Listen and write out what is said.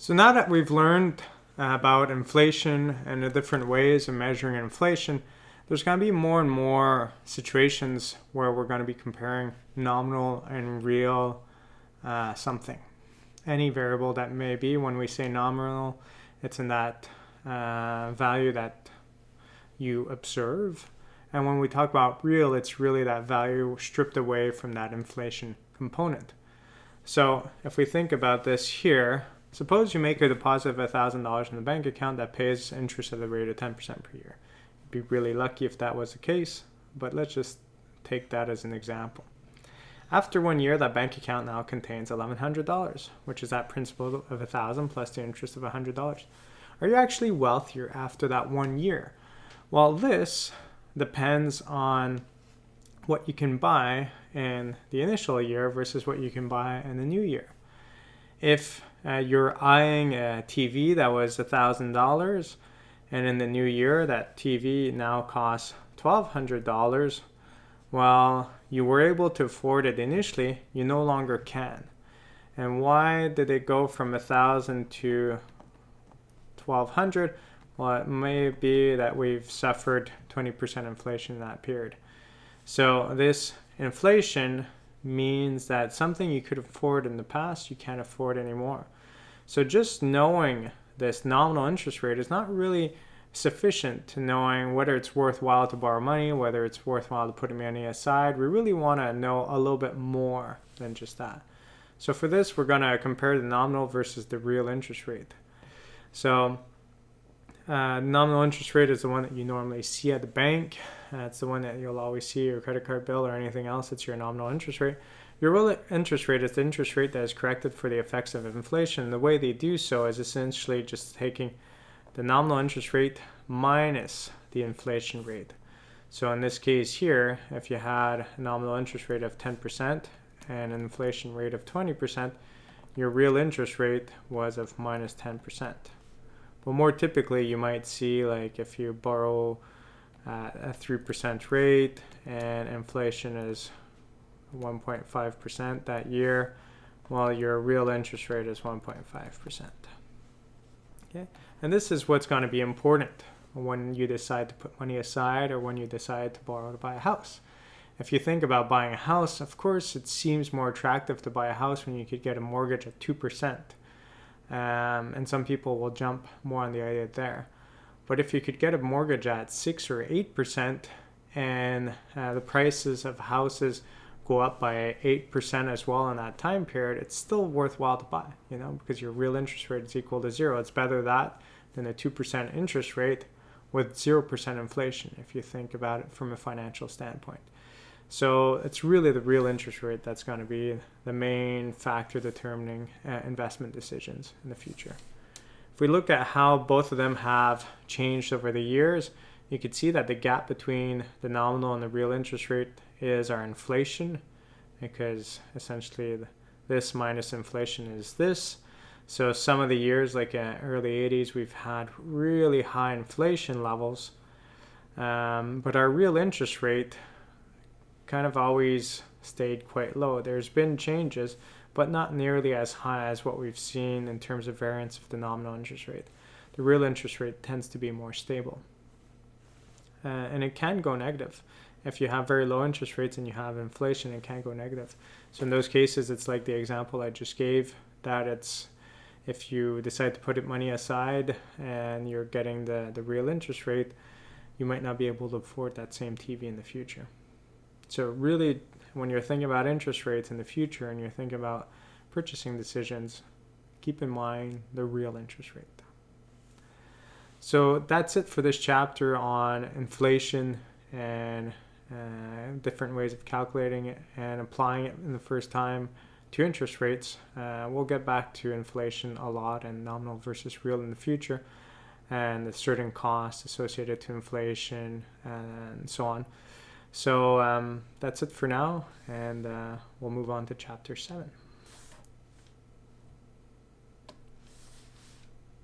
So now that we've learned about inflation and the different ways of measuring inflation, there's going to be more and more situations where we're going to be comparing nominal and real something. Any variable that may be. When we say nominal, it's in that value that you observe. And when we talk about real, it's really that value stripped away from that inflation component. So if we think about this here, suppose you make a deposit of $1,000 in the bank account that pays interest at the rate of 10% per year. You'd be really lucky if that was the case, but let's just take that as an example. After 1 year, that bank account now contains $1,100, which is that principal of $1,000 plus the interest of $100. Are you actually wealthier after that 1 year? Well, this depends on what you can buy in the initial year versus what you can buy in the new year. If you're eyeing a TV that was $1,000 and in the new year that TV now costs $1,200, well, you were able to afford it initially, you no longer can. And why did it go from $1,000 to $1,200? Well, it may be that we've suffered 20% inflation in that period. So this inflation means that something you could afford in the past, you can't afford anymore. So just knowing this nominal interest rate is not really sufficient to knowing whether it's worthwhile to borrow money, whether it's worthwhile to put money aside. We really want to know a little bit more than just that. So for this, we're going to compare the nominal versus the real interest rate. So nominal interest rate is the one that you normally see at the bank. It's the one that you'll always see your credit card bill or anything else. It's your nominal interest rate. Your real interest rate is the interest rate that is corrected for the effects of inflation. The way they do so is essentially just taking the nominal interest rate minus the inflation rate. So in this case here, if you had a nominal interest rate of 10% and an inflation rate of 20%, your real interest rate was of minus 10%. But more typically, you might see like if you borrow at a 3% rate and inflation is 1.5% that year, well, your real interest rate is 1.5%. Okay, and this is what's going to be important when you decide to put money aside or when you decide to borrow to buy a house. If you think about buying a house, of course, it seems more attractive to buy a house when you could get a mortgage at 2%. And some people will jump more on the idea there. But if you could get a mortgage at 6 or 8% and the prices of houses go up by 8% as well in that time period, it's still worthwhile to buy, because your real interest rate is equal to zero. It's better that than a 2% interest rate with 0% inflation, if you think about it from a financial standpoint. So it's really the real interest rate that's going to be the main factor determining investment decisions in the future. If we look at how both of them have changed over the years, you can see that the gap between the nominal and the real interest rate is our inflation, because essentially this minus inflation is this. So some of the years, like early 80s, we've had really high inflation levels, but our real interest rate kind of always stayed quite low. There's been changes, but not nearly as high as what we've seen in terms of variance of the nominal interest rate. The real interest rate tends to be more stable. And it can go negative. If you have very low interest rates and you have inflation, it can go negative. So in those cases, it's like the example I just gave, that it's if you decide to put money aside and you're getting the real interest rate, you might not be able to afford that same TV in the future. So really, when you're thinking about interest rates in the future and you're thinking about purchasing decisions, keep in mind the real interest rate. So that's it for this chapter on inflation and different ways of calculating it and applying it in the first time to interest rates. We'll get back to inflation a lot and nominal versus real in the future, and the certain costs associated to inflation and so on. So that's it for now, and we'll move on to chapter 7.